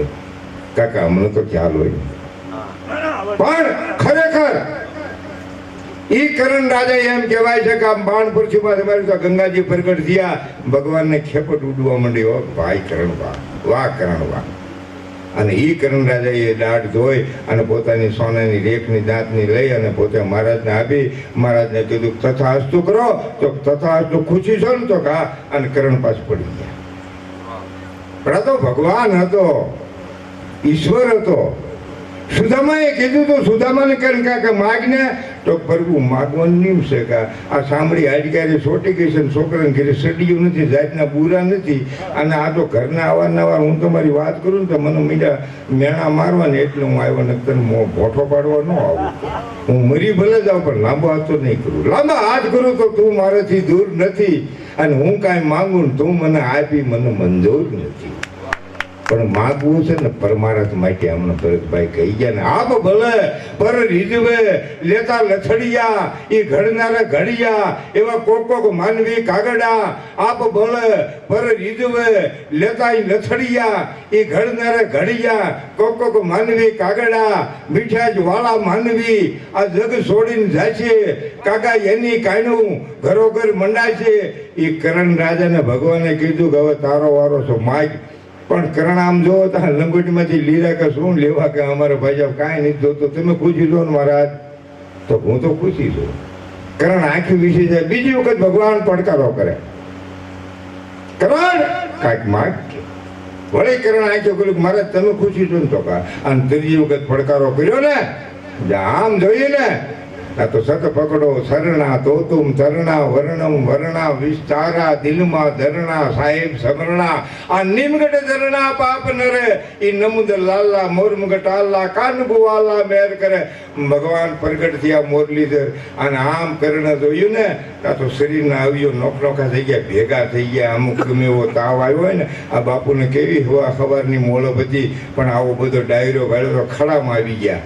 કાકા, અમને તો ખ્યાલ હોય. પણ ખરેખર ઈ કરણ રાજા એમ કહેવાય છે કે આમ બાણપુરથી મારી તો ગંગાજી પ્રગટ થયા, ભગવાનને ખેપટ ઉડવા માંડ્યો. ભાઈ કરણ વાહ, વાહ કરણ વાહ. અને એ કરણ રાજાએ દાઢ ધોઈ અને પોતાની સોનાની રેખની દાંતની લઈ અને પોતે મહારાજને આપી. મહારાજને કીધું તથાસ્તુ કરો. તો તથાસ્તુ ખુશી છો ને તો કા. અને કરણ પાછું પડી ગયા. પણ તો ભગવાન હતો, ઈશ્વર હતો. સુદામાએ કીધું તો સુદામાને કરીને કાકા માગને તો પ્રભુ માગવાનું નિયમ છે કે આ સાંભળી હાડકારી સોટી ગઈ છે ને છોકરાને ઘરે સડીયું નથી, જાતના બુરા નથી, અને આ તો ઘરના અવારનવાર હું તમારી વાત કરું ને તો મને મીડા મેણા મારવા ને એટલે હું આવ્યો ને તને ભોઠો પાડવા ન આવું. હું મરી ભલે જાઉં પણ લાંબો હાથ તો નહીં કરું. લાંબા હાથ કરું તો તું મારાથી દૂર નથી, અને હું કાંઈ માંગુ ને તું મને આપી મને મંજૂર નથી. પણ માગવું છે ને પરમારથ માટે હમણાં ભરતભાઈ કહી ગયા ને આપ ભલે પર રીઝવે લેતા લથડિયા એ ઘડનારા ઘડિયા એવા કોક માનવી કાગડા. આપ ભલે પર રીઝવે લેતા એ લથડિયા એ ઘડનારા ઘડિયા કોક માનવી કાગડા. મીઠાજ વાળા માનવી આ જગ છોડીને જાય છે કાકા એની કાયણું ઘરોઘર મંડાય છે. એ કરણ રાજાને ભગવાને કીધું કે હવે તારો વારો છો માગ. પણ કરણ આમ જો લંગોટીમાંથી લીધા કે શું લેવા કે અમારા ભાઈ સાહેબ કાંઈ નહીં જોતો, તમે ખુશી છો ને મહારાજ? તો હું તો ખુશી છું. કરણ આંખી વિશે જાય. બીજી વખત ભગવાન પડકારો કરે, કરણ કાંઈક માગ. વળી કરણ આંખ્યો કર્યું મહારાજ તમે ખુશી છો ને? તો કા. અને ત્રીજી વખત પડકારો કર્યો ને, આમ જોઈએ ને આ તો સત પકડો શરણા તો તુમ તરણા વર્ણમ વર્ણા વિસ્તારા દિલમાં ધરણા સાહેબ સમરણા. આ નિમગઢ ધરણા પાપ નરે ઈ નમુદ લાલા મોરમગટ આલ્લા કાનબુવાલા મેર કરે. ભગવાન પ્રગટ થયા મોરલીધર અને આમ કરીને જોયું ને આ તો શરીરના આવ્યો નોખનોખા થઈ ગયા, ભેગા થઈ ગયા. અમુક ગમે એવો તાવ આવ્યો હોય ને આ બાપુને કેવી હવા ખબરની મોળપ હતી, પણ આવો બધો ડાયરો ગાળ્યો તો ખડામાં આવી ગયા.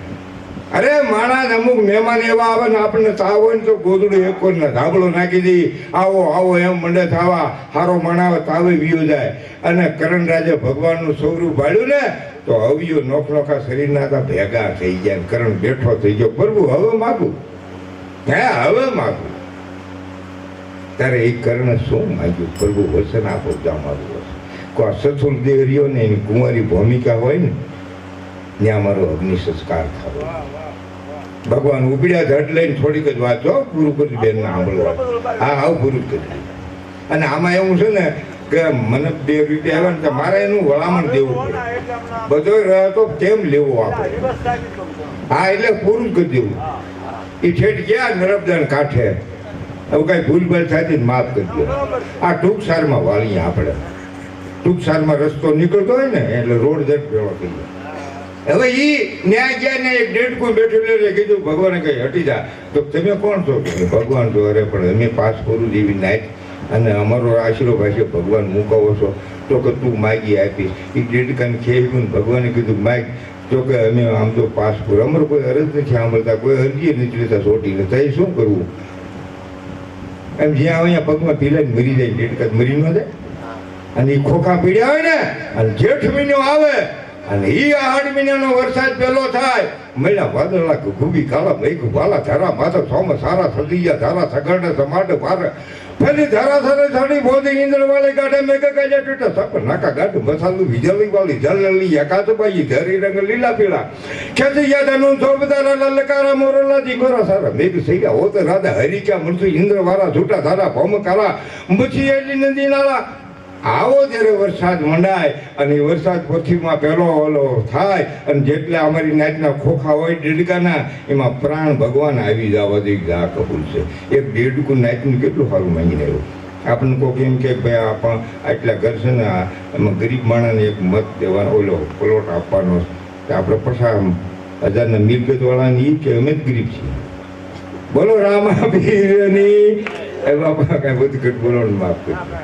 અરે માણસ અમુક મહેમાન એવા આવે ને આપણને તાવ હોય ને તો ગોદડું એક ને ધાબળો નાખી દઈ આવો આવો એમ મંડે થવા. હારો માણાવે તાવે વિયો જાય. અને કરણ રાજે ભગવાનનું સ્વરૂપ ભાળ્યું ને તો અવિયો નોખનોખા શરીરના હતા ભેગા થઈ ગયા. કરણ બેઠો થઈ ગયો, પ્રભુ હવે માગું, હે હવે માગું. ત્યારે એ કરણ શું માગ્યું? પ્રભુ વચન આપો જા મારું વચન. કોઈ સસુર દેવરીઓ ને એની કુંવારી ભૂમિકા હોય ને ત્યાં મારો અગ્નિ સંસ્કાર થયો. ભગવાન ઉપડ્યા ધડ લઈને થોડીક જ વાત જો પૂરું કરી બેન ના સાંભળવા. હા આવું પૂરું કરી. અને આમાં એવું છે ને કે મને 2 રૂપિયા આવ્યા ને તો મારે એનું વળામણ દેવું પડે. બધો રહ્યો તો કેમ લેવો આપણે? હા એટલે પૂરું કરી દેવું. એ ઠેઠ ગયા નર્મદાના કાંઠે. હવે કાંઈ ભૂલભાલ થતી માફ કરી દો. આ ટૂંક સારમાં વાળીએ આપણે. ટૂંક સારમાં રસ્તો નીકળતો હોય ને એટલે રોડ જટ ભેળો થઈ જાય. હવે ઈ ન્યાય ગયા ને એક ડેડકું બેઠેલું કીધું ભગવાને કઈ હટી જા. તો તમે કોણ છો? ભગવાન તો અરે પણ અમે પાસ કરું જેવી નાઈટ અને અમારો આશરો ભાષે ભગવાન મૂકાવો છો તો કે તું માગી આપીશ. એ ડેડકાને ખેડ્યું ને ભગવાને કીધું માગ. તો કે અમે આમ તો પાસ કરું, અમારે કોઈ અરજ નથી સાંભળતા, કોઈ અરજી નથી લેતા સોટી લેતા. એ શું કરવું? એમ જ્યાં અહીંયા પગમાં પીલાઈને મરી જાય ડેડકા મરી ન જાય. અને એ ખોખા પીડ્યા હોય ને અને જેઠ મહિનો આવે અને ઈ 8 મહિનાનો વરસાદ પહેલો થાય મળ્યા વાદળા ઘૂબી કાળા મેઘ વાલા ધારા માથા સોમ સારા સદિયા ધારા સગડ સમાટ ભાર ફરી ધારા સારે સાડી બોધી ઇંદર વાળી ગાઢે મેઘ કાજા ટૂટા સપ નાકા ગાઢ મસાલું વિજળી વાળી જલલી એકાદબાઈ ધરી રંગ લીલા પીળા ખેતી યાદ અનુ સોબદારા લલકારા મોરલા જીગોરા સારા મેઘ સૈયા હોત રાધા હરિક્યા મૃત્યુ ઇંદ્ર વાળા છૂટા ધારા ભમ કાળા મુછી એલી નદી નાળા. આવો જ્યારે વરસાદ મંડાય અને એ વરસાદ પૃથ્વીમાં પહેલો ઓલો થાય અને જેટલા અમારી નાતના ખોખા હોય ડેડકાના એમાં પ્રાણ ભગવાન આવી જવા દે આ કબૂલ છે. એક ડેડકું નાતનું કેટલું સારું માંગીને આવ્યું. આપણને કોઈક એમ કે ભાઈ આપણ આટલા ઘર છે ને એમાં ગરીબ માણસને એક મત દેવાનો ઓલો પ્લોટ આપવાનો આપણે 50,000 મિલકતવાળાની કે અમે જ ગરીબ છીએ. બોલો રામા પીરની એ બાપા કાંઈ બધું ઘટ બોલો માફ કરજો.